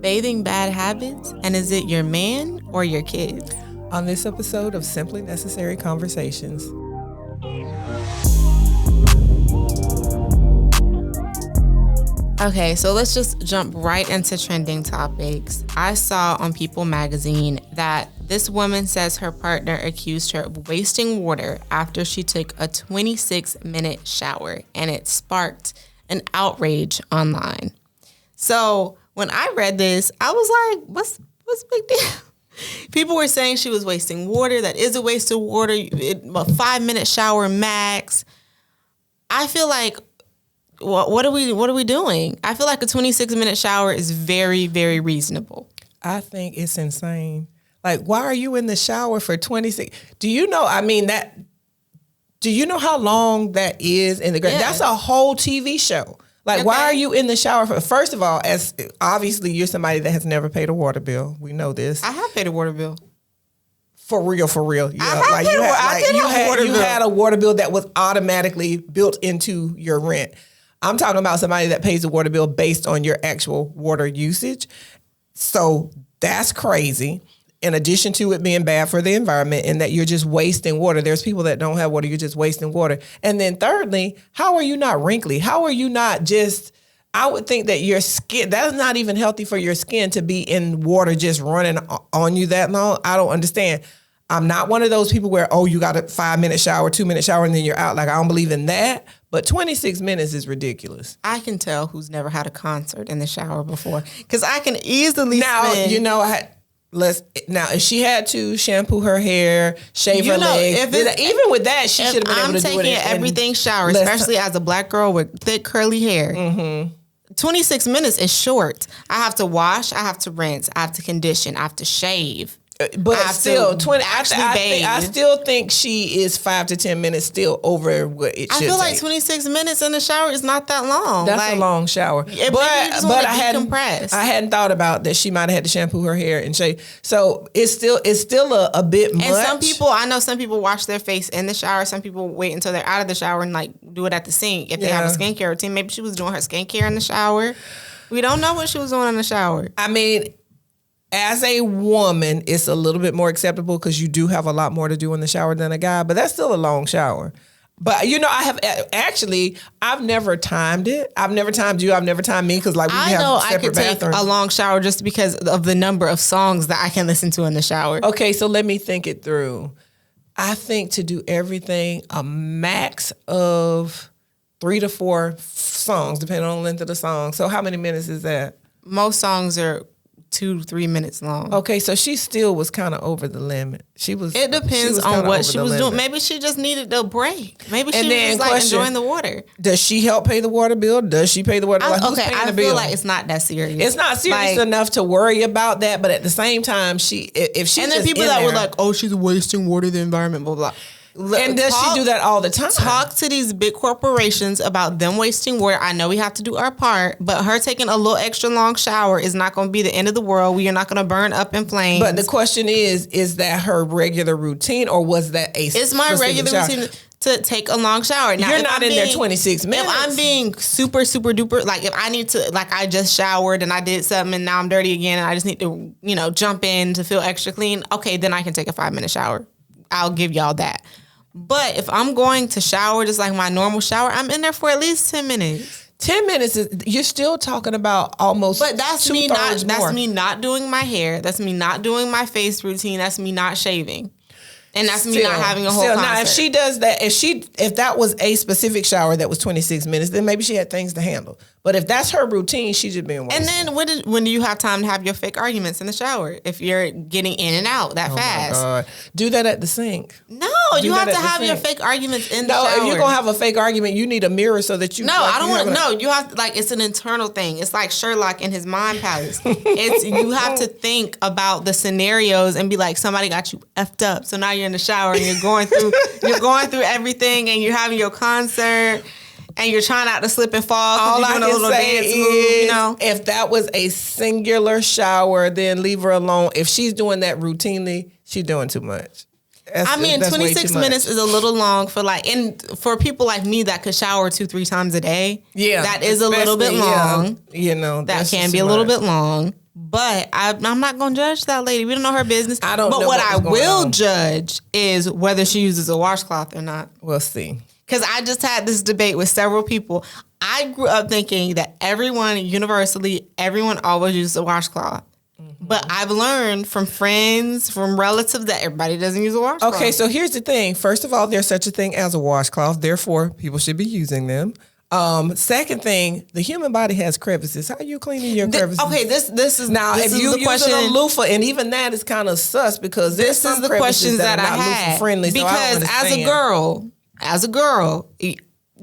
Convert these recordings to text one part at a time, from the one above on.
bathing bad habits? And is it your man or your kids? On this episode of Simply Necessary Conversations. Okay, so let's just jump right into trending topics. I saw on People magazine that this woman says her partner accused her of wasting water after she took a 26-minute shower, and it sparked an outrage online. So when I read this, I was like, what's the big deal? People were saying she was wasting water. That is a waste of water. A 5-minute shower max. I feel like, what are we doing? I feel like a 26-minute shower is very, very reasonable. I think it's insane. Like, why are you in the shower for 26? Do you know how long that is in the ground? Yeah. That's a whole TV show. Like, Okay. Why are you in the shower for? First of all, as obviously you're somebody that has never paid a water bill. We know this. I have paid a water bill. For real. Yeah. I had a water bill that was automatically built into your rent. I'm talking about somebody that pays a water bill based on your actual water usage. So that's crazy. In addition to it being bad for the environment and that you're just wasting water. There's people that don't have water. You're just wasting water. And then thirdly, how are you not wrinkly? How are you not just, I would think that your skin, that's not even healthy for your skin to be in water just running on you that long. I don't understand. I'm not one of those people where, you got a 5-minute shower, 2-minute shower, and then you're out. Like, I don't believe in that. But 26 minutes is ridiculous. I can tell who's never had a concert in the shower before, because I can easily if she had to shampoo her hair, shave her legs, even with that, she should have been able to do it. I'm taking everything shower, especially as a black girl with thick curly hair. Mm-hmm. 26 minutes is short. I have to wash, I have to rinse, I have to condition, I have to shave. But still, I still think she is 5 to 10 minutes still over what it should take. I feel like 26 minutes in the shower is not that long. That's a long shower. But I hadn't thought about that she might have had to shampoo her hair and shave. So it's still a bit much. And I know some people wash their face in the shower. Some people wait until they're out of the shower and like do it at the sink if they have a skincare routine. Maybe she was doing her skincare in the shower. We don't know what she was doing in the shower. I mean, as a woman, it's a little bit more acceptable because you do have a lot more to do in the shower than a guy, but that's still a long shower. But, I've never timed it. I've never timed you. I've never timed me because, we have separate bathrooms. I could take a long shower just because of the number of songs that I can listen to in the shower. Okay, so let me think it through. I think to do everything, a max of 3 to 4 songs, depending on the length of the song. So how many minutes is that? Most songs are 2 to 3 minutes long. Okay, so she still was kind of over the limit. It depends on what she was doing. Maybe she just needed a break. Maybe she was just enjoying the water. Does she help pay the water bill? Does she pay the water bill? I feel like it's not that serious. It's not serious enough to worry about that, but at the same time, if she and then people that were like, she's wasting water, the environment, blah, blah, blah. And does she do that all the time? Talk to these big corporations about them wasting water. I know we have to do our part, but her taking a little extra long shower is not going to be the end of the world. We are not going to burn up in flames. But the question is that her regular routine or was that It's my regular routine to take a long shower. Now, you're not in there 26 minutes. If I'm being super, super duper, like if I need to, like I just showered and I did something and now I'm dirty again and I just need to, jump in to feel extra clean. Okay, then I can take a 5-minute shower. I'll give y'all that. But if I'm going to shower just like my normal shower, I'm in there for at least 10 minutes. 10 minutes you're still talking about almost. But that's me not doing my hair. That's me not doing my face routine. That's me not shaving. And that's me not having a whole concert. Now, if she does that, if that was a specific shower that was 26 minutes, then maybe she had things to handle. But if that's her routine, she's just being wasted. And then when do you have time to have your fake arguments in the shower if you're getting in and out that fast? My God. Do that at the sink. No, you have to have your fake arguments in the shower. No, if you're going to have a fake argument, you need a mirror so that you... No, I don't want to... No, you have to... it's an internal thing. It's like Sherlock in his mind palace. You have to think about the scenarios and be like, somebody got you effed up. So now you're in the shower and you're going through everything and you're having your concert... And you're trying not to slip and fall. All I can say is, if that was a singular shower, then leave her alone. If she's doing that routinely, she's doing too much. 26 minutes is a little long and for people like me that could shower 2-3 times a day. Yeah, that is a little bit long. Yeah, that can be a little bit long. But I'm not going to judge that lady. We don't know her business. I don't know. But what I will judge is whether she uses a washcloth or not. We'll see. Because I just had this debate with several people. I grew up thinking that everyone always uses a washcloth. Mm-hmm. But I've learned from friends, from relatives, that everybody doesn't use a washcloth. Okay, so here's the thing. First of all, there's such a thing as a washcloth. Therefore, people should be using them. Second thing, the human body has crevices. How are you cleaning your crevices? Okay, this is now if you use a loofah, and even that is kind of sus because this is the questions that I had friendly. Because as a girl,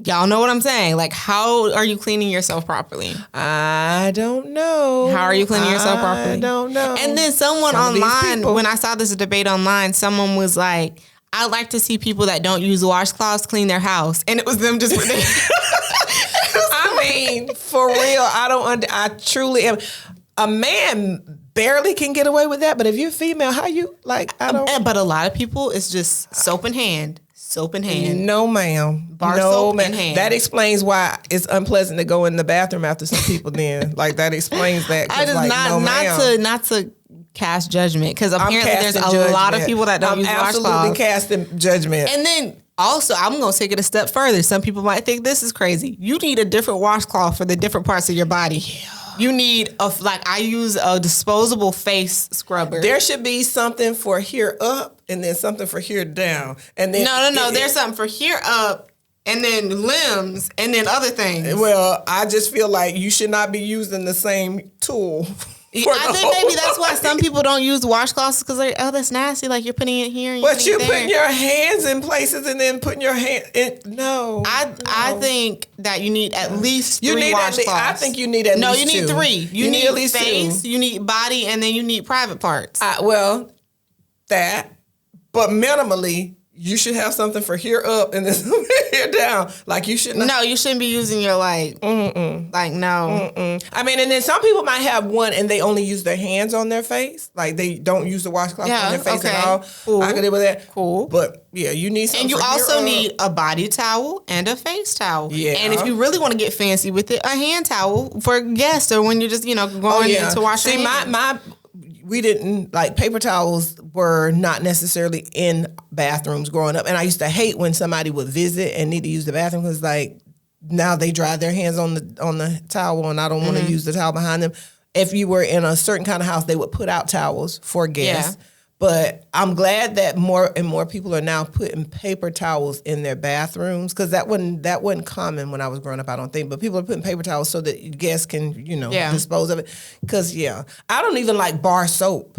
y'all know what I'm saying. Like, how are you cleaning yourself properly? I don't know. How are you cleaning yourself properly? I don't know. And then someone online, when I saw this debate online, someone was like, I like to see people that don't use washcloths clean their house. And it was them just... I mean, for real, I truly am. A man barely can get away with that, but if you're female, how you, like, I don't... But a lot of people, it's just soap in hand. Soap in hand. No, ma'am. Bar soap in hand. That explains why it's unpleasant to go in the bathroom after some people then. Like, that explains that. I just not to cast judgment, because apparently there's a lot of people that don't use washcloths. I'm absolutely casting judgment. And then also, I'm going to take it a step further. Some people might think this is crazy. You need a different washcloth for the different parts of your body. Yeah. You need I use a disposable face scrubber. There should be something for here up and then something for here down. And then No. There's something for here up and then limbs and then other things. Well, I just feel like you should not be using the same tool. I think maybe that's why some people don't use washcloths, because they're, that's nasty. Like, you're putting it here and but you're putting your hands in places and then putting your hand in. No. I think that you need at least three washcloths. I think you need at least two. No, you need three. You need at least face, two. You need body, and then you need private parts. That. But minimally, you should have something for here up and then something here down. Like, you shouldn't. No, you shouldn't be using your no. I mean, and then some people might have one and they only use their hands on their face. Like, they don't use the washcloth on their face at all. Cool. I could live with that. Cool. But yeah, you need something. And you also need a body towel and a face towel. Yeah. And if you really want to get fancy with it, a hand towel for guests or when you're just, going to wash your hands. We didn't, like, paper towels were not necessarily in bathrooms growing up. And I used to hate when somebody would visit and need to use the bathroom because, like, now they dry their hands on the towel and I don't want to use the towel behind them. If you were in a certain kind of house, they would put out towels for guests. Yeah. But I'm glad that more and more people are now putting paper towels in their bathrooms, because that wasn't common when I was growing up, I don't think. But people are putting paper towels so that guests can, dispose of it. Because, I don't even like bar soap.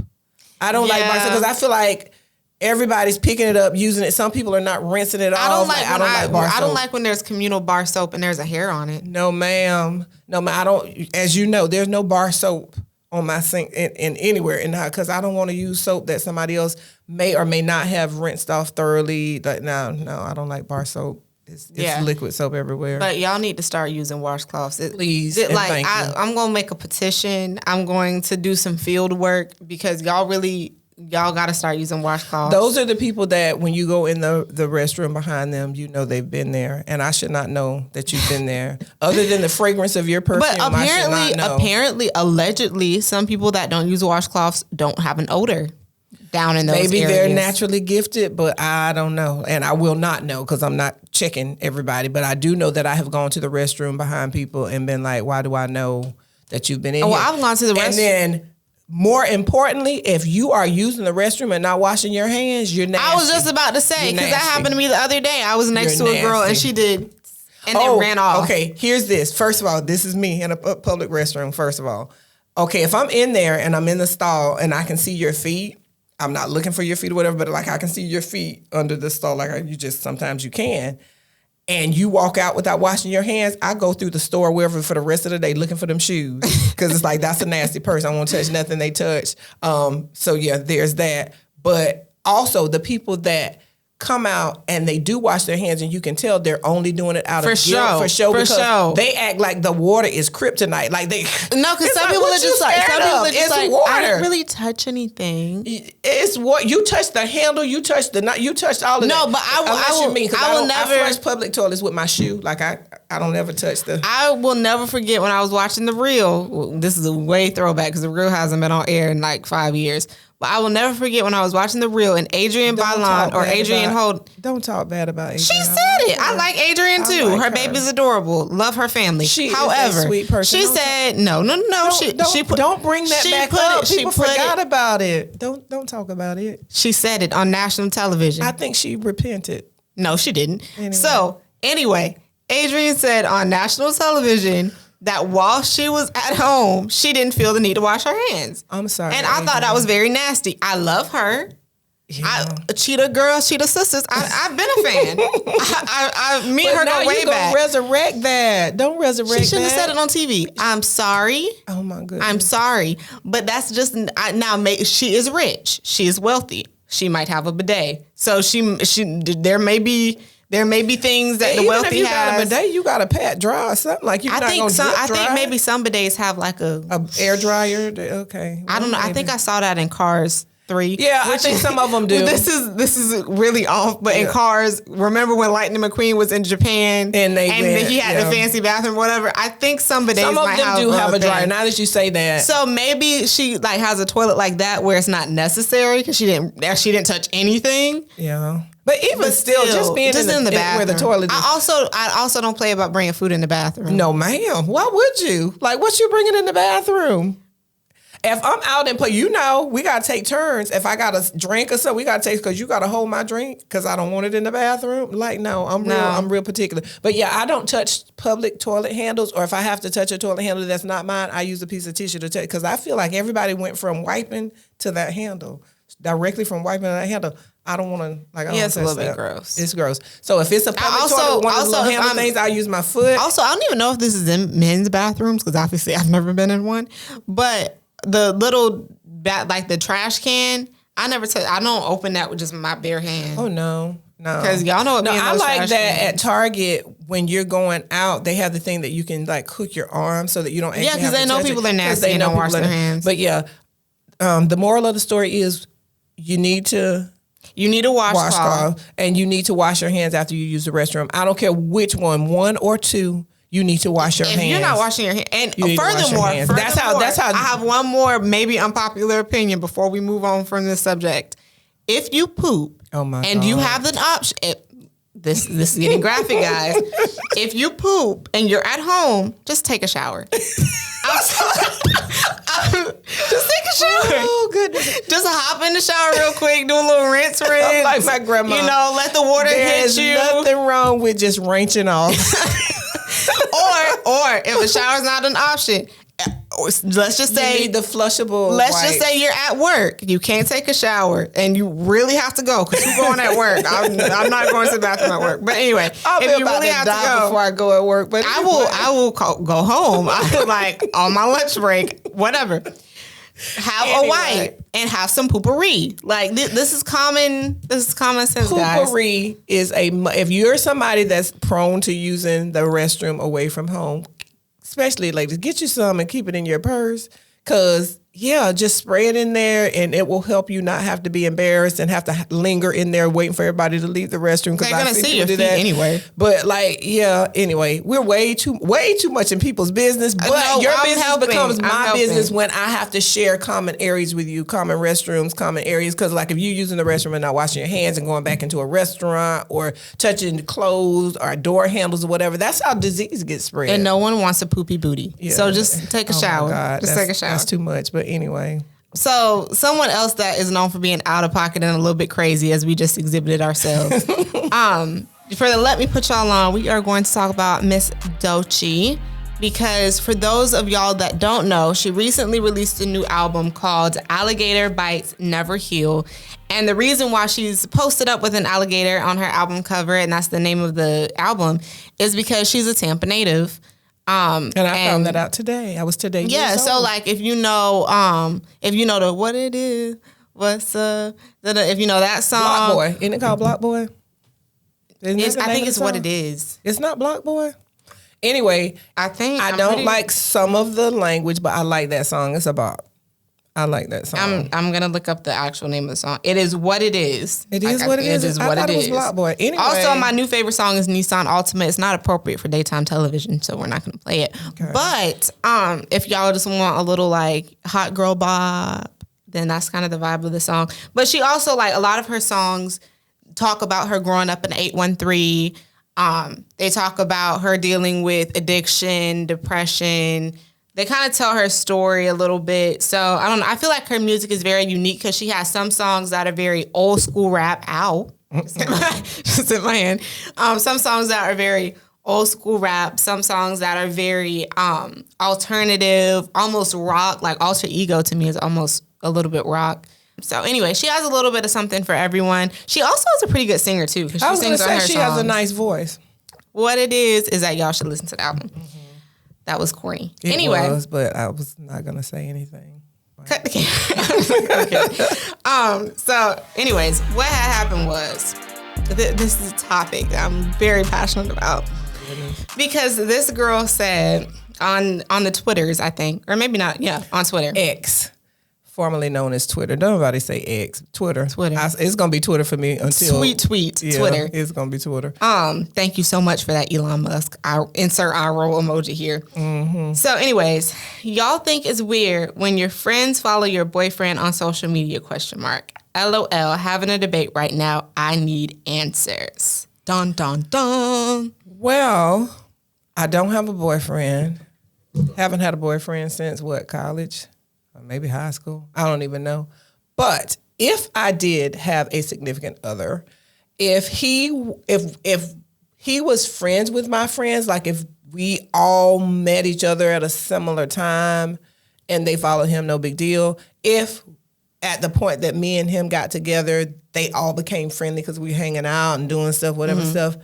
I don't like bar soap because I feel like everybody's picking it up, using it. Some people are not rinsing it off. I don't like bar soap. I don't like when there's communal bar soap and there's a hair on it. No, ma'am. I don't. As you know, there's no bar soap on my sink in anywhere in the house, because I don't want to use soap that somebody else may or may not have rinsed off thoroughly. Like, no, I don't like bar soap. It's liquid soap everywhere. But y'all need to start using washcloths. Please, thank you. I'm going to make a petition. I'm going to do some field work, because y'all got to start using washcloths. Those are the people that when you go in the restroom behind them, they've been there. And I should not know that you've been there. Other than the fragrance of your perfume, but apparently, allegedly, some people that don't use washcloths don't have an odor down in those areas. Maybe they're naturally gifted, but I don't know. And I will not know because I'm not checking everybody. But I do know that I have gone to the restroom behind people and been like, why do I know that you've been in here? Well, I've gone to the restroom. And then, more importantly, if you are using the restroom and not washing your hands, you're nasty. I was just about to say, because that happened to me the other day. I was next to a girl and she did, and then ran off. Okay, here's this. First of all, this is me in a public restroom, first of all. Okay, if I'm in there and I'm in the stall and I can see your feet, I'm not looking for your feet or whatever, but like I can see your feet under the stall, like sometimes you can. And you walk out without washing your hands, I go through the store wherever for the rest of the day looking for them shoes. Because it's like, that's a nasty person. I won't touch nothing they touch. So yeah, there's that. But also the people that come out and they do wash their hands, and you can tell they're only doing it out of guilt, for show, because they act like the water is kryptonite. Like they because some people are just like, water. I didn't really touch anything. It's what you touched the handle, you touched all of that. No, but I will never flush public toilets with my shoe. Like I I don't ever touch the. I will never forget when I was watching The Real. Well, this is a way throwback because The Real hasn't been on air in like 5 years. But I will never forget when I was watching The Real and Adrienne Bailon or Adrienne Holt. Don't talk bad about Adrienne. She said it. I like Adrienne too. Like her baby's adorable. Love her family. However, is a sweet person. She said no. Don't bring that back up. People forgot about it. Don't talk about it. She said it on national television. I think she repented. No, she didn't. Anyway, Adrienne said on national television that while she was at home, she didn't feel the need to wash her hands. I'm sorry. And I thought that was very nasty. I love her. Yeah. Cheetah girls, Cheetah sisters. I've been a fan. Me and her go way back. Resurrect that. Don't resurrect that. She shouldn't have said it on TV. I'm sorry. Oh my goodness. I'm sorry. But that's just, she is rich. She is wealthy. She might have a bidet. So there may be things that the wealthy have. Got a bidet, you got a pat dry or something like I think maybe some bidets have like a air dryer. Okay, I don't know. Maybe. I think I saw that in Cars 3. Yeah, I think some of them do. This is really off. But in Cars, remember when Lightning McQueen was in Japan and he had the fancy bathroom, whatever. I think some bidets do have a dryer. Now that you say that, so maybe she like has a toilet like that where it's not necessary because she didn't touch anything. Yeah. But still, just being in the bathroom where the toilet is. I also don't play about bringing food in the bathroom. No, ma'am. Why would you? Like, what you bringing in the bathroom? If I'm out and play, we got to take turns. If I got a drink or something, we got to take, because you got to hold my drink because I don't want it in the bathroom. Like, no, I'm real particular. But yeah, I don't touch public toilet handles, or if I have to touch a toilet handle that's not mine, I use a piece of tissue to touch, because I feel like everybody went from wiping to that handle, directly from wiping to that handle. I don't want to, it's a little bit gross. It's gross. So if it's a public toilet, one of the little handle things, I use my foot. Also, I don't even know if this is in men's bathrooms, because obviously I've never been in one. But the little, like the trash can, I don't open that with just my bare hand. Oh, no. Because y'all know what I like that at Target, when you're going out, they have the thing that you can like hook your arm so that you don't actually have to touch it. Yeah, because they know people are nasty and don't wash their hands. But yeah, the moral of the story is you need to washcloth, and you need to wash your hands after you use the restroom. I don't care which one or two. You need to wash your hands. If you're not washing your hands, and furthermore, that's how. I have one more maybe unpopular opinion before we move on from this subject. If you poop, and you have an option. This is getting graphic, guys. If you poop and you're at home, just take a shower. Just take a shower. Oh, goodness. Just hop in the shower real quick, do a little rinse. I'm like my grandma. Let the water hit you. There's nothing wrong with just rinsing off. or if a shower's not an option, let's just say you need the flushable. Let's just say you're at work, you can't take a shower, and you really have to go because you're going at work. I'm not going to the bathroom at work, but anyway, if you really have to go before I go at work, but I will go home. Like on my lunch break, whatever. Have a wipe and have some poopery. Like this is common. This is common sense, guys. Poopery is if you're somebody that's prone to using the restroom away from home, especially ladies, get you some and keep it in your purse, because just spray it in there and it will help you not have to be embarrassed and have to linger in there waiting for everybody to leave the restroom. They're gonna see your feet anyway. But anyway, we're way too much in people's business. But your business becomes my business when I have to share common areas with you, common restrooms, common areas. Because like if you're using the restroom and not washing your hands and going back into a restaurant or touching clothes or door handles or whatever, that's how disease gets spread. And no one wants a poopy booty. Yeah. So just take a shower. Just take a shower. That's too much. But anyway. So someone else that is known for being out of pocket and a little bit crazy, as we just exhibited ourselves. Let me put y'all on. We are going to talk about Miss Doechii, because for those of y'all that don't know, she recently released a new album called Alligator Bites Never Heal. And the reason why she's posted up with an alligator on her album cover, and that's the name of the album, is because she's a Tampa native. And I found that out today. I was today. Yeah, so like if you know the what it is, what's if you know that song, Block Boy, isn't it called Block Boy? I think it's what it is. It's not Block Boy. Anyway, I don't like some of the language, but I like that song. It's about I like that song. I'm gonna look up the actual name of the song. It is what it is. It is what it is. It is what it is. Block Boy. Anyway. Also, my new favorite song is Nissan Ultimate. It's not appropriate for daytime television, so we're not gonna play it. Okay. But if y'all just want a little like hot girl bop, then that's kind of the vibe of the song. But she also, like, a lot of her songs talk about her growing up in 813. They talk about her dealing with addiction, depression. They kind of tell her story a little bit. So, I don't know. I feel like her music is very unique because she has some songs that are very old school rap. Ow. Just in my hand. Some songs that are very old school rap. Some songs that are very alternative, almost rock. Like Alter Ego to me is almost a little bit rock. So anyway, she has a little bit of something for everyone. She also is a pretty good singer too. I was going to say she has a nice voice. What it is that y'all should listen to the album. Mm-hmm. That was corny. It was, but I was not going to say anything. Cut the camera. So anyways, what had happened was, this is a topic that I'm very passionate about. Because this girl said on the Twitters, I think, or maybe not, on Twitter. X. Formerly known as Twitter. Don't nobody say X. Twitter. It's going to be Twitter for me until... Tweet. Twitter. It's going to be Twitter. Thank you so much for that, Elon Musk. I'll insert eye roll emoji here. Mm-hmm. So anyways, y'all think it's weird when your friends follow your boyfriend on social media, ? LOL, having a debate right now. I need answers. Dun, dun, dun. Well, I don't have a boyfriend. Haven't had a boyfriend since, college? Maybe high school. I don't even know. But if I did have a significant other, if he was friends with my friends, like if we all met each other at a similar time and they followed him, no big deal. If at the point that me and him got together, they all became friendly because we were hanging out and doing stuff, whatever stuff,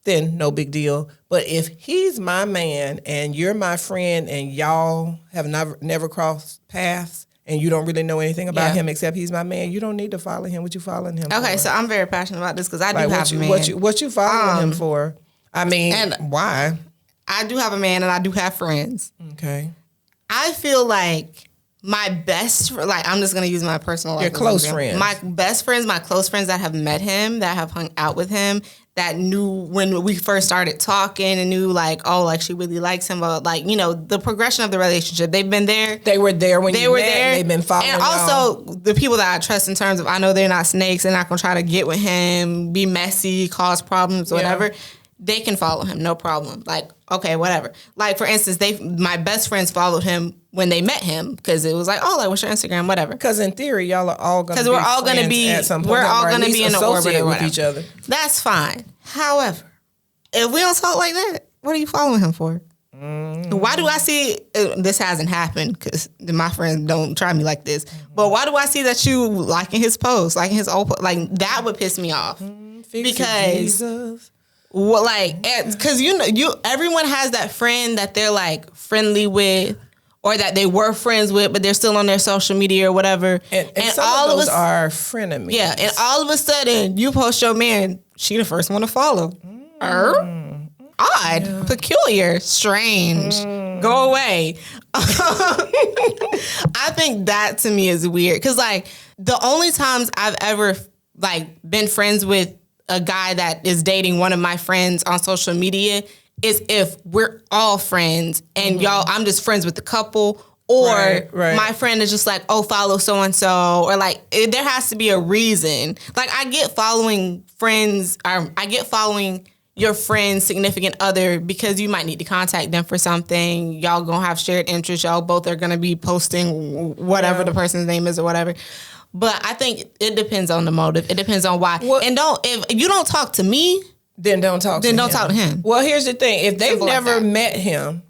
then no big deal. But if he's my man and you're my friend and y'all have never crossed paths and you don't really know anything about him except he's my man, you don't need to follow him. What you following him for? Okay, so I'm very passionate about this because I do have a man. What you following him for? I mean, and why? I do have a man and I do have friends. Okay. I feel like my best, I'm just going to use my personal life. Your close friends. My best friends, my close friends that have met him, that have hung out with him, that knew when we first started talking and knew she really likes him, but the progression of the relationship. They've been there. They were there when you met. There. They've been following. And also the people that I trust in terms of, I know they're not snakes. They're not going to try to get with him, be messy, cause problems, whatever. Yeah. They can follow him, no problem. Okay, whatever. For instance, my best friends followed him when they met him because it was what's your Instagram, whatever. Because in theory, y'all are all going to be we're all going to be at some point. We're all going to be in the orbit or with each other. That's fine. However, if we don't talk like that, what are you following him for? Mm-hmm. Why do I see this hasn't happened because my friends don't try me like this? Mm-hmm. But why do I see that you liking his posts, liking his old post? That would piss me off because. Jesus. Well, because everyone has that friend that they're friendly with, or that they were friends with, but they're still on their social media or whatever. And some all of those are frenemies. Yeah, and all of a sudden you post your man, she the first one to follow. Odd, peculiar, strange. Go away. I think that to me is weird because the only times I've ever been friends with a guy that is dating one of my friends on social media is if we're all friends and I'm just friends with the couple, or my friend is just follow so-and-so, or there has to be a reason. I get following friends, I get following your friend's significant other because you might need to contact them for something. Y'all gonna have shared interests. Y'all both are gonna be posting whatever the person's name is or whatever. But I think it depends on the motive. It depends on why. Well, and if you don't talk to me, then don't talk to him. Talk to him. Well, here's the thing. If they've never met him,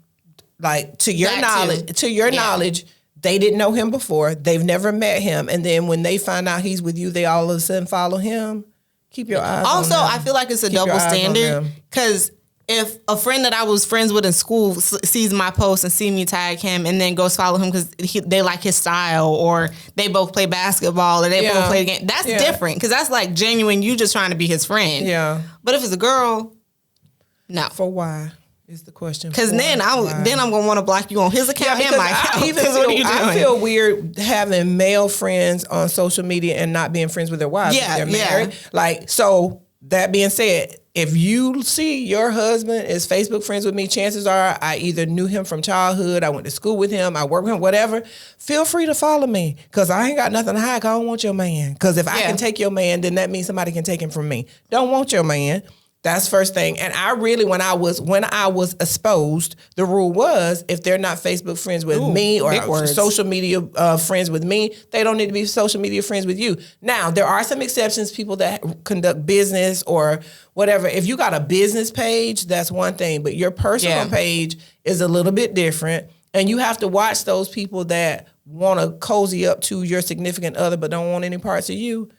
to your knowledge, they didn't know him before. They've never met him. And then when they find out he's with you, they all of a sudden follow him. Keep your eyes on him. Also, I feel like it's a double standard because if a friend that I was friends with in school sees my post and see me tag him and then goes follow him because they like his style, or they both play basketball, or they both play the game, that's different because that's genuine. You just trying to be his friend. Yeah. But if it's a girl, no. For why? Is the question. Because then I'm gonna want to block you on his account and my account. I feel weird having male friends on social media and not being friends with their wives. Yeah, they're married. Like, so that being said, if you see your husband is Facebook friends with me, chances are I either knew him from childhood, I went to school with him, I work with him, whatever. Feel free to follow me because I ain't got nothing to hide. I don't want your man. Because if I can take your man, then that means somebody can take him from me. Don't want your man. That's first thing. And I really, when I was exposed, the rule was if they're not Facebook friends with me or social media friends with me, they don't need to be social media friends with you. Now, there are some exceptions, people that conduct business or whatever. If you got a business page, that's one thing, but your personal page is a little bit different. And you have to watch those people that want to cozy up to your significant other but don't want any parts of you.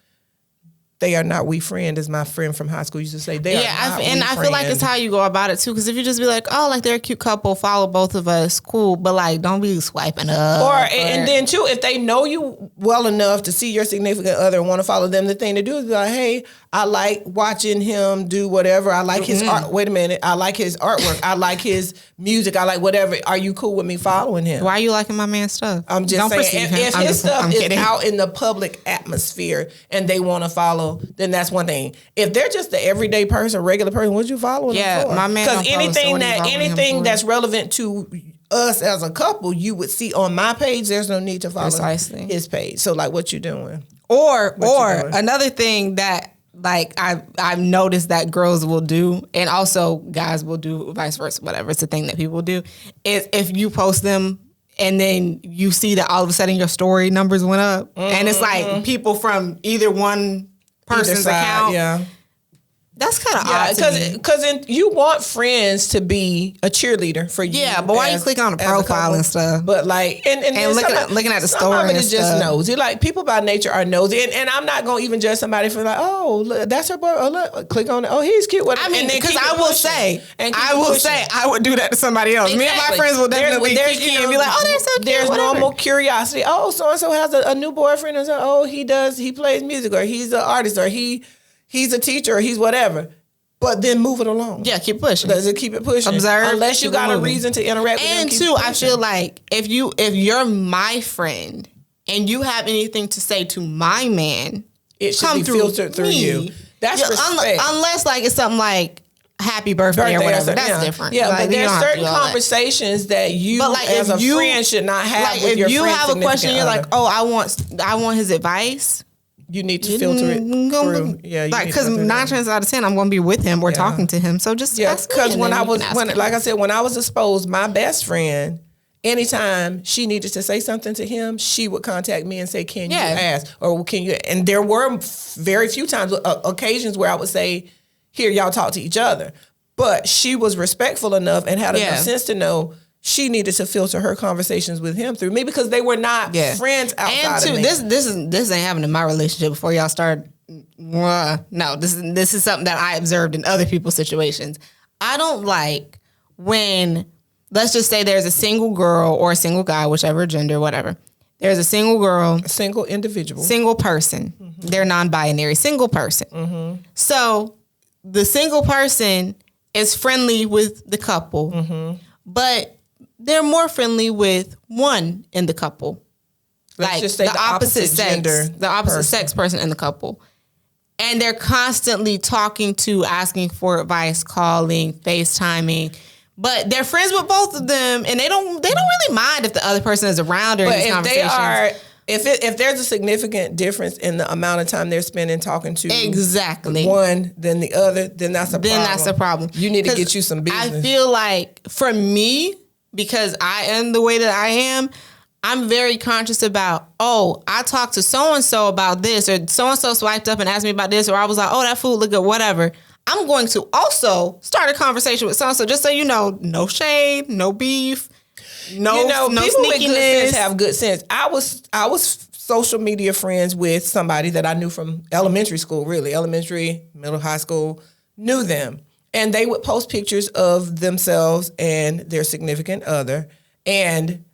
They are not we friend, as my friend from high school used to say. I feel like it's how you go about it too. Because if you just be like, oh, like they're a cute couple, follow both of us, cool. But like, don't be swiping up. And then too, if they know you well enough to see your significant other and want to follow them, the thing to do is be like, hey, I like watching him do whatever. I like his art. Wait a minute. I like his artwork. I like his music. I like whatever. Are you cool with me following him? Why are you liking my man's stuff? I'm just saying. If his stuff is out in the public atmosphere and they want to follow, then that's one thing. If they're just the everyday person, regular person, what you following them for? My man. Because anything that's relevant to us as a couple, you would see on my page. There's no need to follow his page. So like, what you doing? Or another thing that like I've noticed that girls will do, and also guys will do, vice versa, whatever. It's a thing that people do. Is if you post them and then you see that all of a sudden your story numbers went up, and it's like people from either one person's account. That's kind of odd to me. Because you want friends to be a cheerleader for you. Yeah, but why you click on the profile and stuff? But like, and looking at the story and it's just nosy. Like, people by nature are nosy. And I'm not going to even judge somebody for like, oh, look, that's her boy. Oh, look, click on it. Oh, he's cute. I mean, because I will say, I would do that to somebody else. Exactly. Me and my friends will definitely kick you and be like, oh, they're so cute. There's normal curiosity. Oh, so-and-so has a new boyfriend. And so, oh, he plays music, or he's an artist, or he's a teacher, or he's whatever. But then move it along. Yeah, keep pushing. Does it keep it pushing? Observe. Unless you got a reason to interact with them. And too, I feel like if you're my friend and you have anything to say to my man, it should be filtered through you. That's respect. Unless like it's something like happy birthday or whatever. That's different. Yeah, like, but there's certain conversations that you as a friend should not have with your friend. If you have a question, you're like, oh, I want his advice. You need to filter it through. Yeah, like, because 9 times out of 10, I'm going to be with him or talking to him. So just ask me. Because when I was exposed, my best friend, anytime she needed to say something to him, she would contact me and say, "Can you ask?" Or "Can you?" And there were very few times, occasions where I would say, "Here, y'all talk to each other." But she was respectful enough and had enough sense to know she needed to filter her conversations with him through me, because they were not friends outside of me. This ain't happened in my relationship before y'all start. No, this is something that I observed in other people's situations. I don't like when, let's just say there's a single girl or a single guy, whichever gender, whatever. There's a single girl. A single individual. Single person. Mm-hmm. They're non-binary. Single person. Mm-hmm. So the single person is friendly with the couple, but they're more friendly with one in the couple. Let's just say the opposite sex, the opposite sex person in the couple. And they're constantly talking to, asking for advice, calling, FaceTiming. But they're friends with both of them, and they don't really mind if the other person is around during these conversations. If there's a significant difference in the amount of time they're spending talking to one than the other, then that's a problem. Then that's a problem. You need to get you some business. I feel like for me, because I am the way that I am, I'm very conscious about, I talked to so-and-so about this, or so-and-so swiped up and asked me about this, or I was like, that food look good, whatever. I'm going to also start a conversation with so-and-so, just so you know, no shade, no beef, no people sneakiness. With good sense have good sense. I was social media friends with somebody that I knew from elementary school, really, elementary, middle, high school, knew them. And they would post pictures of themselves and their significant other. And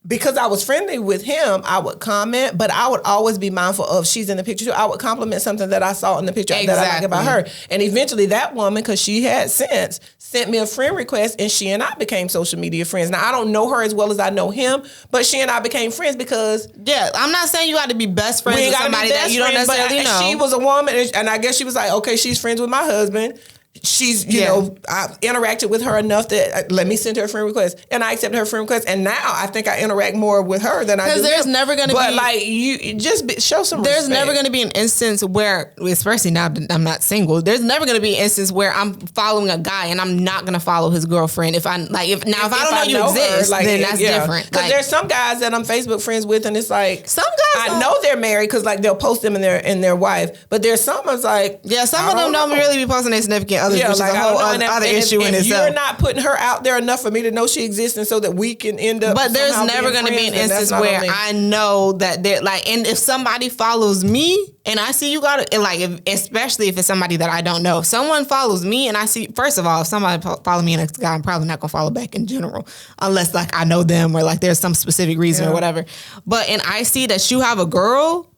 because I was friendly with him, I would comment, but I would always be mindful of she's in the picture too. I would compliment something that I saw in the picture that I like about her. And eventually that woman, because she had sense, sent me a friend request, and she and I became social media friends. Now, I don't know her as well as I know him, but she and I became friends because... Yeah, I'm not saying you got to be best friends with somebody that you don't necessarily know. She was a woman, and I guess she was like, okay, she's friends with my husband. She's, you know, I interacted with her enough that let me send her a friend request, and I accepted her friend request, and now I think I interact more with her than I do. Because there's never going to be, but like you just show some. There's respect. never going to be an instance where, especially now that I'm not single, there's never going to be an instance where I'm following a guy and I'm not going to follow his girlfriend. If I don't know you exist, her, like, then that's different. Because there's some guys that I'm Facebook friends with, and it's like some guys I know they're married because like they'll post them and their wife, but there's some that's like some of them don't really be posting their significant others, which is a whole other issue in itself. You're not putting her out there enough for me to know she exists, and so that we can end up. But there's never going to be an instance where I know that they're like, and if somebody follows me and I see you got it, like, especially if it's somebody that I don't know, if someone follows me and I see, first of all, if somebody follow me and it's a guy, I'm probably not going to follow back in general, unless like I know them or like there's some specific reason or whatever. But and I see that you have a girl.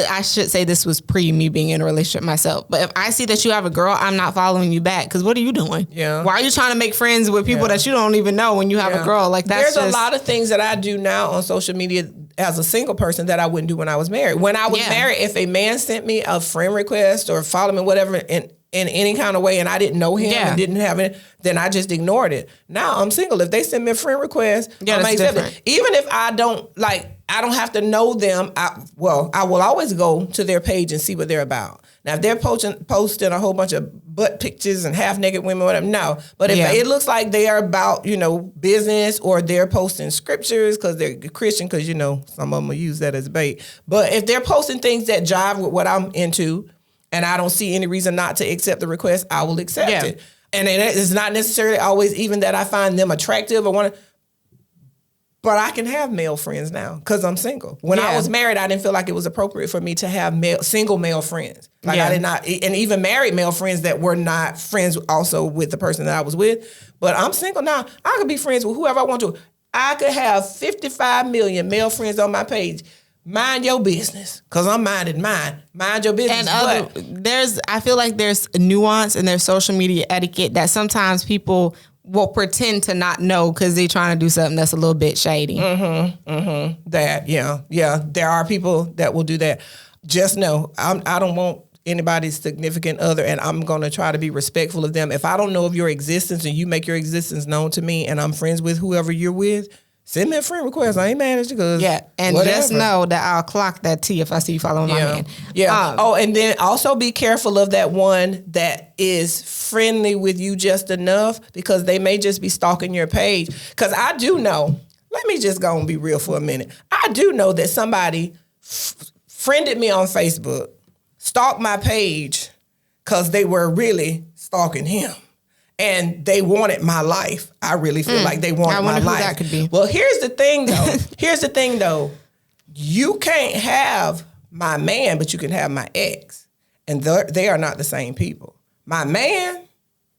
I should say this was pre me being in a relationship myself. But if I see that you have a girl, I'm not following you back. Because what are you doing? Yeah. Why are you trying to make friends with people that you don't even know when you have a girl? Like that's There's a lot of things that I do now on social media as a single person that I wouldn't do when I was married. When I was married, if a man sent me a friend request or followed me, whatever, in any kind of way, and I didn't know him and didn't have it, then I just ignored it. Now I'm single. If they send me a friend request, I might accept it. Even if I don't have to know them. I will always go to their page and see what they're about. Now, if they're posting a whole bunch of butt pictures and half naked women, whatever, no. But if it looks like they are about, business, or they're posting scriptures because they're Christian, because, some of them will use that as bait. But if they're posting things that jive with what I'm into, and I don't see any reason not to accept the request, I will accept it. And it's not necessarily always even that I find them attractive or want to. But I can have male friends now because I'm single. When I was married, I didn't feel like it was appropriate for me to have single male friends. Like I did not, and even married male friends that were not friends also with the person that I was with. But I'm single now. I could be friends with whoever I want to. I could have 55 million male friends on my page. Mind your business, because I'm minding mine. Mind your business. And I feel like there's nuance in their social media etiquette that sometimes people will pretend to not know because they're trying to do something that's a little bit shady. There are people that will do that. Just know, I don't want anybody's significant other, and I'm going to try to be respectful of them. If I don't know of your existence and you make your existence known to me and I'm friends with whoever you're with, send me a friend request. I ain't mad at you because just know that I'll clock that T if I see you following my man. And then also be careful of that one that is friendly with you just enough, because they may just be stalking your page. Because I do know, let me just go and be real for a minute. I do know that somebody friended me on Facebook, stalked my page because they were really stalking him. And they wanted my life. I really feel like they wanted my life. I wonder who that could be. Well, here's the thing, though. You can't have my man, but you can have my ex. And they are not the same people. My man,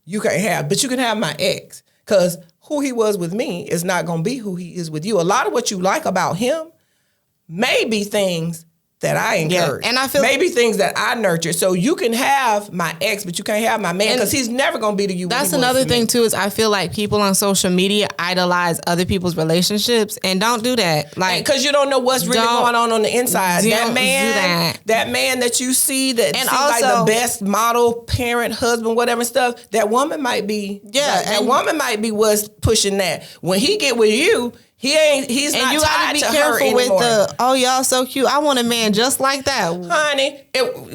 you can't have, but you can have my ex. Because who he was with me is not going to be who he is with you. A lot of what you like about him may be things that I encourage. And I feel maybe things that I nurture. So you can have my ex, but you can't have my man, because he's never going to be to you. That's another thing too, is I feel like people on social media idolize other people's relationships, and don't do that. Like, because you don't know what's really going on the inside. That man that you see that seems like the best model, parent, husband, whatever stuff, that woman might be. That woman might be what's pushing that. When he get with you, he's not you tied to her anymore. With y'all so cute. I want a man just like that. Honey,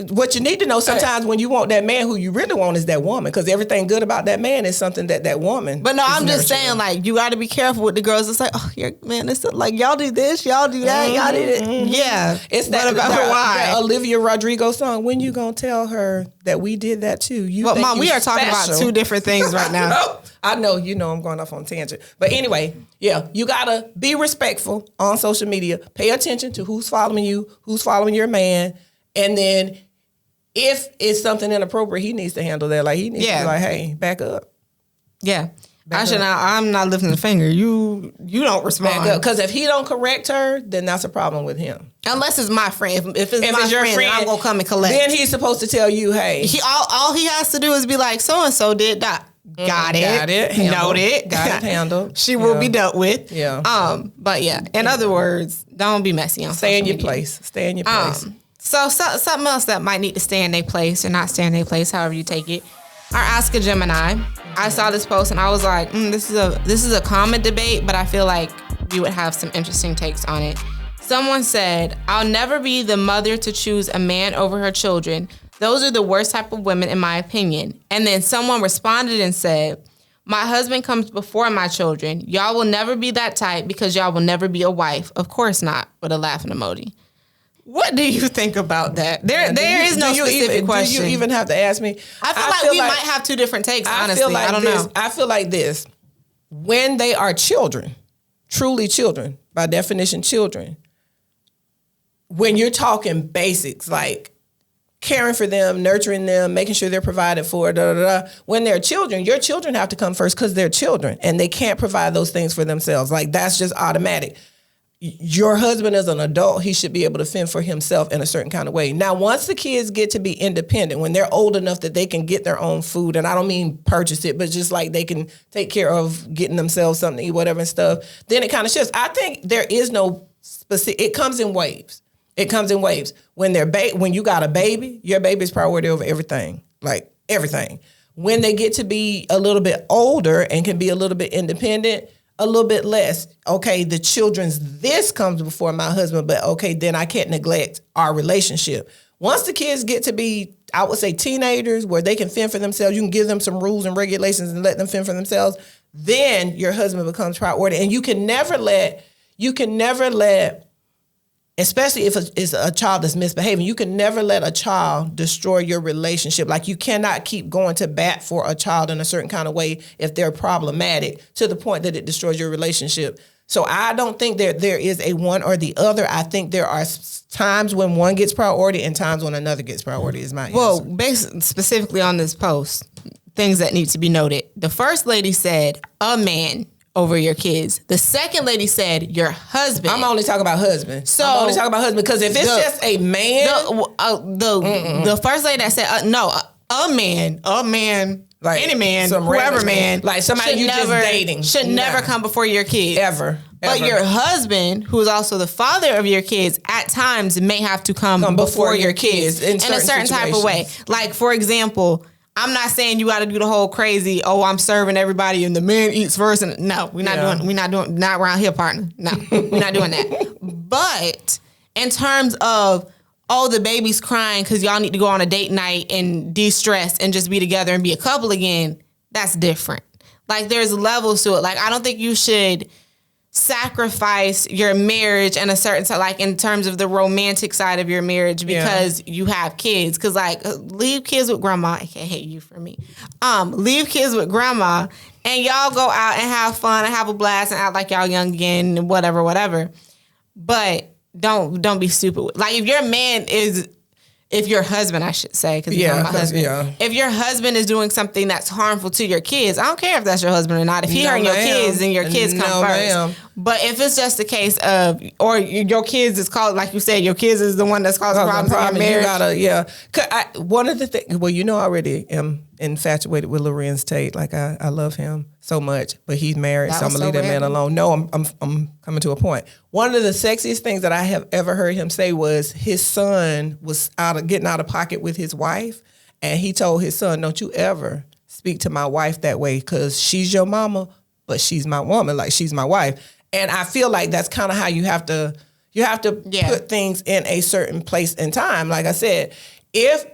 what you need to know sometimes when you want that man, who you really want is that woman, because everything good about that man is something that woman. But no, I'm just saying, like, you got to be careful with the girls. It's like, oh, man, it's like, y'all do this, y'all do that, y'all do it. Yeah. It's that Olivia Rodrigo song, when you going to tell her that we did that too? But Mom, we are talking about two different things right now. I know, I'm going off on a tangent. But anyway, you got to be respectful on social media. Pay attention to who's following you, who's following your man. And then if it's something inappropriate, he needs to handle that. Like, he needs to be like, hey, back up. Yeah. I'm not lifting the finger. You don't respond. Because if he don't correct her, then that's a problem with him. Unless it's my friend. If it's my friend, then I'm gonna come and collect. Then he's supposed to tell you, hey. All he has to do is be like, so and so did that. Got it. Noted. Got it handled. She will be dealt with. Yeah. But in other words, don't be messy on Stay in your media. place. Stay in your place. So something else that might need to stay in their place or not stay in their place, however you take it. Our Ask a Gemini. I saw this post and I was like, this is a common debate, but I feel like we would have some interesting takes on it. Someone said, I'll never be the mother to choose a man over her children. Those are the worst type of women, in my opinion. And then someone responded and said, my husband comes before my children. Y'all will never be that type because y'all will never be a wife. Of course not, with a laughing emoji. What do you think about that? There is no specific question. Do you even have to ask me? I feel like we might have two different takes, honestly. I don't know. I feel like this. When they are children, truly children, by definition children, when you're talking basics like caring for them, nurturing them, making sure they're provided for, when they're children, your children have to come first because they're children and they can't provide those things for themselves. Like that's just automatic. Your husband is an adult. He should be able to fend for himself in a certain kind of way. Now, once the kids get to be independent, when they're old enough that they can get their own food, and I don't mean purchase it, but just like they can take care of getting themselves something to eat, whatever and stuff, then it kind of shifts. I think there is no specific, it comes in waves. It comes in waves. When when you got a baby, your baby's priority over everything, like everything. When they get to be a little bit older and can be a little bit independent, a little bit less. Okay, the children's this comes before my husband, but okay, then I can't neglect our relationship. Once the kids get to be, I would say teenagers where they can fend for themselves, you can give them some rules and regulations and let them fend for themselves, then your husband becomes priority. And you can never let, especially if it's a child that's misbehaving, you can never let a child destroy your relationship. Like you cannot keep going to bat for a child in a certain kind of way if they're problematic to the point that it destroys your relationship. So I don't think there is a one or the other. I think there are times when one gets priority and times when another gets priority is my answer. Well, based specifically on this post, things that need to be noted. The first lady said, a man over your kids. The second lady said your husband. I'm only talking about husband. I'm only talking about husband because if it's just a man, the first lady that said a man, like any man, whoever man, like somebody you just dating, should never come before your kids ever. But your husband, who is also the father of your kids, at times may have to come before your kids in a certain type of way. Like for example, I'm not saying you got to do the whole crazy, I'm serving everybody and the man eats first. And no, not around here, partner. No, we're not doing that. But in terms of, the baby's crying because y'all need to go on a date night and de-stress and just be together and be a couple again, that's different. Like there's levels to it. Like I don't think you should sacrifice your marriage in a certain time, like in terms of the romantic side of your marriage because you have kids. Because like leave kids with grandma. I can't hate you for me. Leave kids with grandma and y'all go out and have fun and have a blast and act like y'all young again and whatever. But don't be stupid. Like if your husband, I should say, because you're my husband. If your husband is doing something that's harmful to your kids, I don't care if that's your husband or not. If he hurting your kids, then your kids come first. But if it's just a case of, or your kids is called, like you said, your kids is the one that's causing problems in your marriage. You gotta, one of the things, well, I already am infatuated with Lorenz Tate. Like I love him so much, but he's married, so I'm gonna leave that man alone. No, I'm coming to a point. One of the sexiest things that I have ever heard him say was his son was getting out of pocket with his wife, and he told his son, "Don't you ever speak to my wife that way, because she's your mama, but she's my woman, like she's my wife." And I feel like that's kind of how you have to put things in a certain place and time. Like I said, if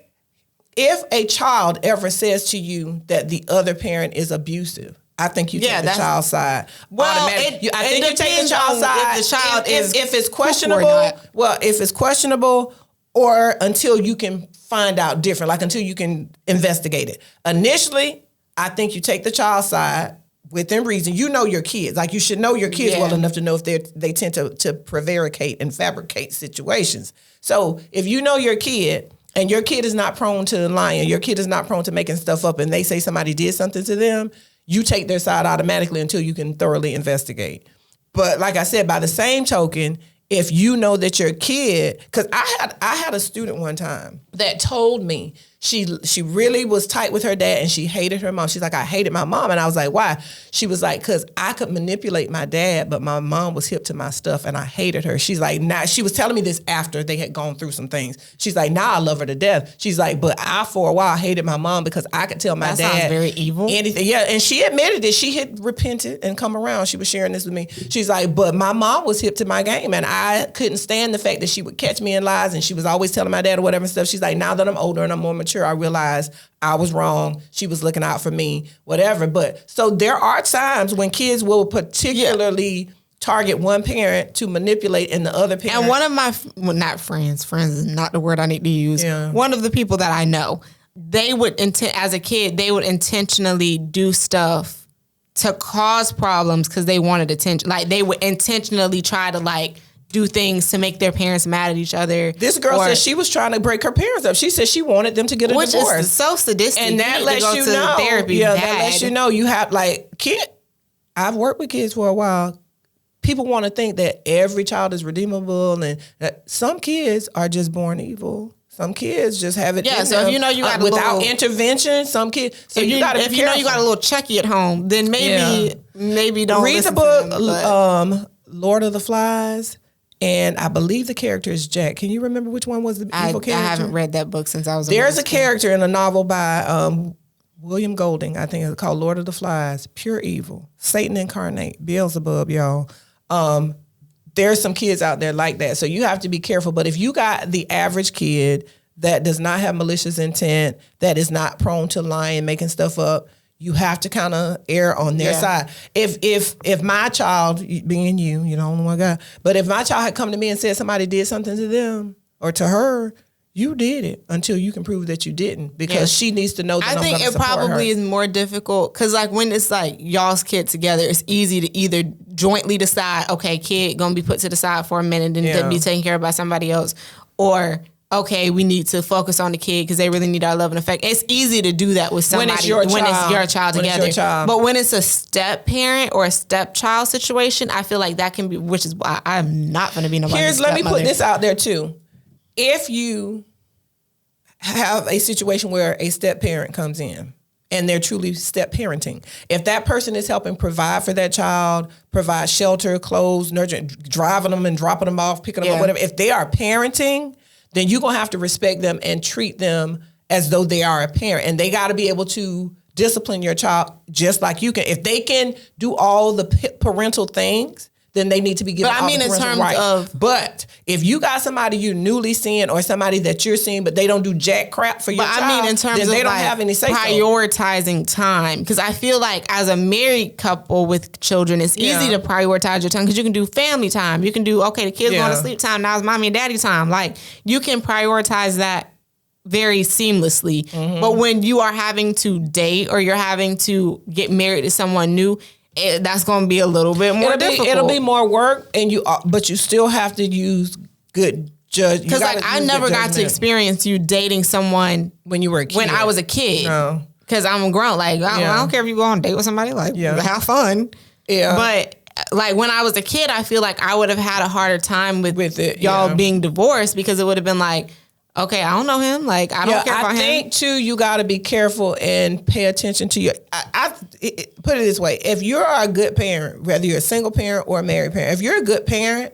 a child ever says to you that the other parent is abusive, I think you take the child's side. Well, I think you take the child's side if the child if it's questionable. Well, if it's questionable, or until you can find out different, like until you can investigate it. Initially, I think you take the child's side within reason. You know your kids. Like you should know your kids well enough to know if they tend to prevaricate and fabricate situations. So if you know your kid, and your kid is not prone to lying, your kid is not prone to making stuff up, and they say somebody did something to them, you take their side automatically until you can thoroughly investigate. But like I said, by the same token, if you know that your kid, because I had a student one time that told me she really was tight with her dad and she hated her mom. She's like, I hated my mom. And I was like, why? She was like, because I could manipulate my dad, but my mom was hip to my stuff and I hated her. She's like, now, she was telling me this after they had gone through some things. She's like, now I love her to death. She's like, but I, for a while, hated my mom because I could tell my dad. That sounds very evil. Anything. Yeah, and she admitted that she had repented and come around. She was sharing this with me. She's like, but my mom was hip to my game and I couldn't stand the fact that she would catch me in lies and she was always telling my dad or whatever and stuff. She's like, now that I'm older and I'm more mature, I realized I was wrong. She was looking out for me, whatever. But so there are times when kids will particularly target one parent to manipulate and the other parent. And one of my, well, not friends is not the word I need to use. Yeah. One of the people that I know, they would, as a kid, they would intentionally do stuff to cause problems because they wanted attention. Like they would intentionally try to do things to make their parents mad at each other. This girl said she was trying to break her parents up. She said she wanted them to get a divorce. Which is so sadistic. And that lets you know. Therapy that lets you know you have I've worked with kids for a while. People want to think that every child is redeemable and that some kids are just born evil. Some kids just have it. Yeah, so if you know you got without intervention, some kids. So you got to be careful. If you know you got a little Chucky at home, then maybe don't read the book. Lord of the Flies. And I believe the character is Jack. Can you remember which one was the evil character? I haven't read that book since I was There's a character in a novel by William Golding, I think it's called Lord of the Flies, Pure Evil, Satan Incarnate, Beelzebub, y'all. There's some kids out there like that. So you have to be careful. But if you got the average kid that does not have malicious intent, that is not prone to lying, making stuff up, you have to kind of err on their side. If my child, being you, you're the only one guy, but if my child had come to me and said somebody did something to them or to her, you did it until you can prove that you didn't, because she needs to know that I'm going to support her. I think it probably is more difficult because when it's y'all's kid together, it's easy to either jointly decide, okay, kid going to be put to the side for a minute and then be taken care of by somebody else, or okay, we need to focus on the kid because they really need our love and affection. It's easy to do that with somebody when it's your child together. But when it's a step parent or a stepchild situation, I feel like that can be, which is why I'm not going to be nobody's stepmother. Let me put this out there too. If you have a situation where a step parent comes in and they're truly step parenting, if that person is helping provide for that child, provide shelter, clothes, nurture, driving them and dropping them off, picking them up, whatever, if they are parenting, then you're going to have to respect them and treat them as though they are a parent. And they got to be able to discipline your child just like you can. If they can do all the parental things, then they need to be given all the parental rights. But if you got somebody you're newly seeing or somebody that you're seeing, but they don't do jack crap for your child, in terms then they don't have any say-so. Prioritizing time. Because I feel like as a married couple with children, it's easy to prioritize your time because you can do family time. You can do, okay, the kids going to sleep time. Now it's mommy and daddy time. You can prioritize that very seamlessly. Mm-hmm. But when you are having to date or you're having to get married to someone new, that's going to be a little bit more difficult. It'll be more work, but you still have to use good judgment. Because I never got to experience you dating someone when you were a kid. When I was a kid. No. Because I'm grown. I don't care if you go on a date with somebody. Have fun. Yeah. But when I was a kid, I feel like I would have had a harder time with it, y'all being divorced, because it would have been okay, I don't know him. I don't care about him. I think, too, you got to be careful and pay attention to your... put it this way. If you're a good parent, whether you're a single parent or a married parent, if you're a good parent,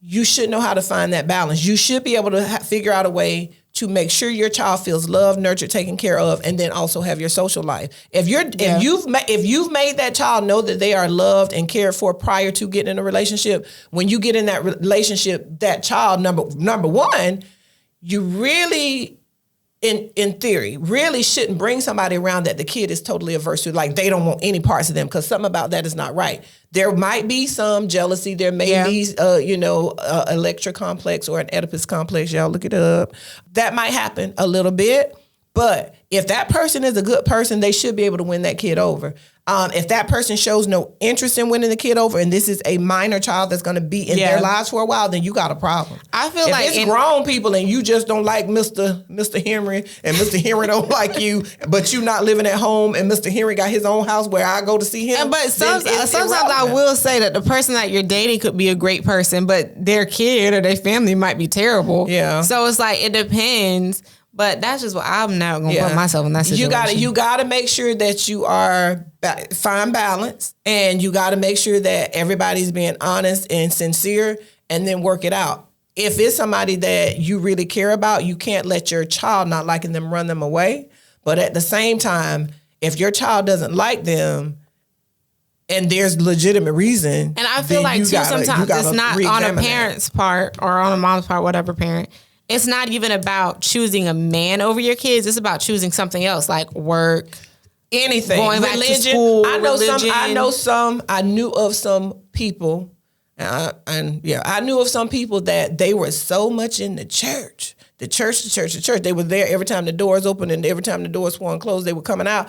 you should know how to find that balance. You should be able to figure out a way to make sure your child feels loved, nurtured, taken care of, and then also have your social life. If you've made that child know that they are loved and cared for prior to getting in a relationship, when you get in that relationship, that child, number one, you really, in theory, really shouldn't bring somebody around that the kid is totally averse to. They don't want any parts of them, because something about that is not right. There might be some jealousy. There may be, Electra complex or an Oedipus complex. Y'all look it up. That might happen a little bit. But if that person is a good person, they should be able to win that kid over. If that person shows no interest in winning the kid over, and this is a minor child that's going to be in their lives for a while, then you got a problem. I feel if like it's grown people and you just don't like Mr. Henry, and Mr. Henry don't like you, but you not living at home, and Mr. Henry got his own house where I go to see him. But sometimes I will say that the person that you're dating could be a great person, but their kid or their family might be terrible. Yeah. So it's like, it depends. But that's just what I'm not going to put myself in that situation. You got to make sure that you are find balance, and you got to make sure that everybody's being honest and sincere, and then work it out. If it's somebody that you really care about, you can't let your child not liking them run them away. But at the same time, if your child doesn't like them and there's legitimate reason, and I feel like too, sometimes it's not on a parent's part or on a mom's part, whatever parent. It's not even about choosing a man over your kids. It's about choosing something else, like work, anything, going back to school. I knew of some people, I knew of some people that they were so much in the church. They were there every time the doors opened and every time the doors swung closed, they were coming out,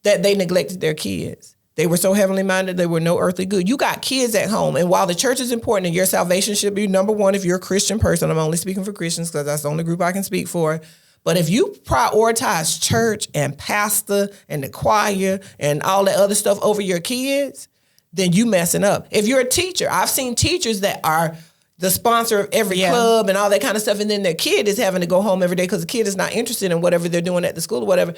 that they neglected their kids. They were so heavenly minded, they were no earthly good. You got kids at home, and while the church is important and your salvation should be number one if you're a Christian person, I'm only speaking for Christians because that's the only group I can speak for. But if you prioritize church and pastor and the choir and all that other stuff over your kids, then you messing up. If you're a teacher, I've seen teachers that are the sponsor of every club and all that kind of stuff, and then their kid is having to go home every day because the kid is not interested in whatever they're doing at the school or whatever.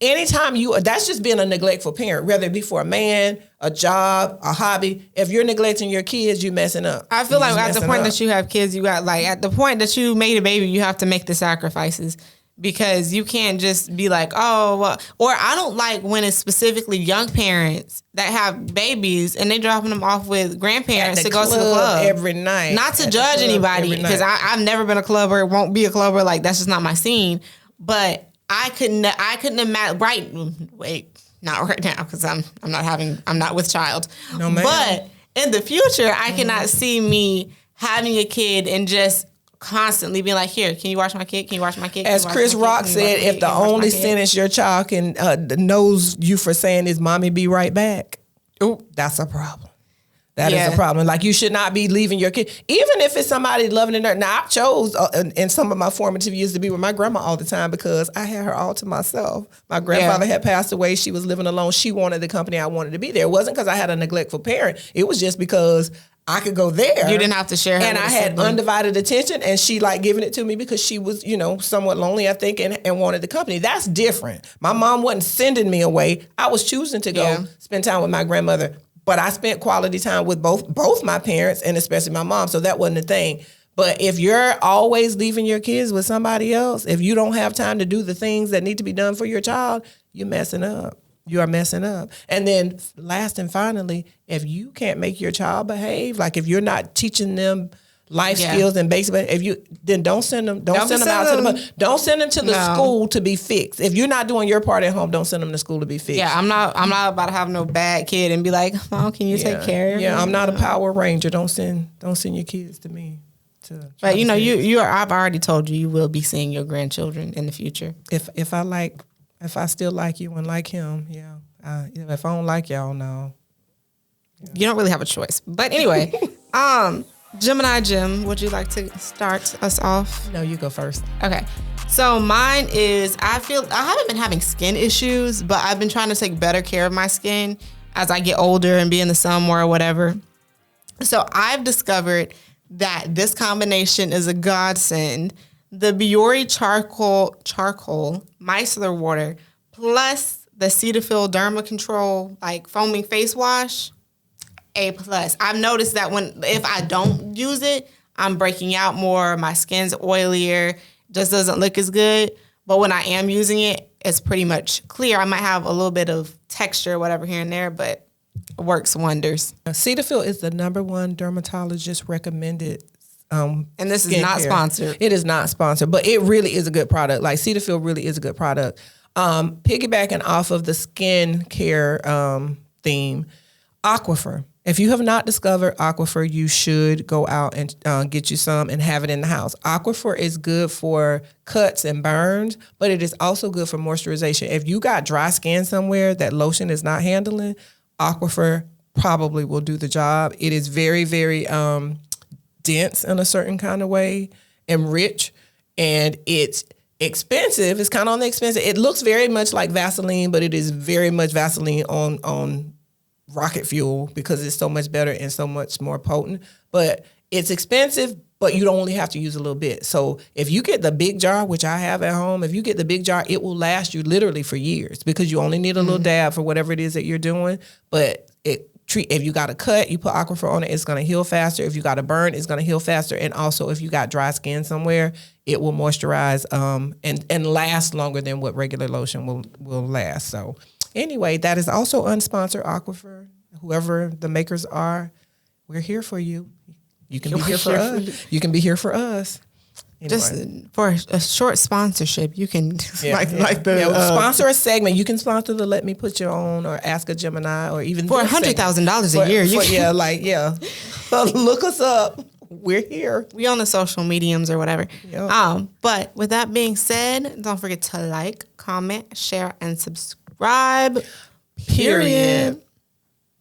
Anytime that's just being a neglectful parent, whether it be for a man, a job, a hobby. If you're neglecting your kids, you're messing up. I feel like at the point that you have kids, you got at the point that you made a baby, you have to make the sacrifices, because you can't just be like, oh, well, or I don't like when it's specifically young parents that have babies and they dropping them off with grandparents to go to the club every night. Not to judge anybody, because I've never been a clubber, won't be a clubber. Like, that's just not my scene. But I couldn't imagine. Not right now, because I'm not with child. No, ma'am. But in the future, I cannot see me having a kid and just constantly being like, here, can you watch my kid? Can you watch my kid? As Chris Rock said, if the only sentence your child can knows you for saying is "Mommy, be right back," ooh, that's a problem. That is a problem. Like, you should not be leaving your kid, even if it's somebody loving it. Now, I chose in some of my formative years to be with my grandma all the time because I had her all to myself. My grandfather had passed away. She was living alone. She wanted the company. I wanted to be there. It wasn't because I had a neglectful parent. It was just because I could go there. You didn't have to share her. And I had undivided attention, and she liked giving it to me because she was, somewhat lonely, I think, and wanted the company. That's different. My mom wasn't sending me away. I was choosing to go spend time with my grandmother. But I spent quality time with both my parents, and especially my mom, so that wasn't a thing. But if you're always leaving your kids with somebody else, if you don't have time to do the things that need to be done for your child, you're messing up. You are messing up. And then last and finally, if you can't make your child behave, like if you're not teaching them life skills and basic, then don't send them. Don't send them out to the school to be fixed. If you're not doing your part at home, don't send them to school to be fixed. Yeah, I'm not about to have no bad kid and be like, Mom, can you take care of me? Yeah, I'm not a Power Ranger. Don't send your kids to me. But I've already told you will be seeing your grandchildren in the future. If I still like you and like him, if I don't like y'all, no. Yeah. You don't really have a choice. But anyway, Gemini Jim, would you like to start us off? No, you go first. Okay. So mine is, I haven't been having skin issues, but I've been trying to take better care of my skin as I get older and be in the sun more or whatever. So I've discovered that this combination is a godsend. The Biore charcoal micellar water plus the Cetaphil Derma Control foaming face wash, A+. I've noticed that if I don't use it, I'm breaking out more. My skin's oilier, just doesn't look as good. But when I am using it, it's pretty much clear. I might have a little bit of texture or whatever here and there, but it works wonders. Cetaphil is the #1 dermatologist recommended. And this is not sponsored. It is not sponsored, but it really is a good product. Like, Cetaphil really is a good product. Piggybacking off of the skin care theme, Aquifer If you have not discovered Aquifer, you should go out and get you some and have it in the house. Aquifer is good for cuts and burns, but it is also good for moisturization. If you got dry skin somewhere that lotion is not handling, Aquifer probably will do the job. It is very, very dense in a certain kind of way and rich, and it's expensive. It's kind of on the expensive. It looks very much like Vaseline, but it is very much Vaseline on rocket fuel because it's so much better and so much more potent. But it's expensive, but you only have to use a little bit. So if you get the big jar, which I have at home, if you get the big jar, it will last you literally for years because you only need a little dab for whatever it is that you're doing. But if you got a cut, you put Aquifer on it, it's going to heal faster. If you got a burn, it's going to heal faster. And also, if you got dry skin somewhere, it will moisturize and last longer than what regular lotion will last. So anyway, that is also unsponsored Aquifer. Whoever the makers are, we're here for you. You can be here for us. You can be here for us. Anyway. Just for a short sponsorship, you can sponsor a segment. You can sponsor the Let Me Put You On or Ask a Gemini or even for $100,000 a year. Look us up. We're here. We on the social mediums or whatever. Yep. But with that being said, don't forget to like, comment, share, and subscribe. Period.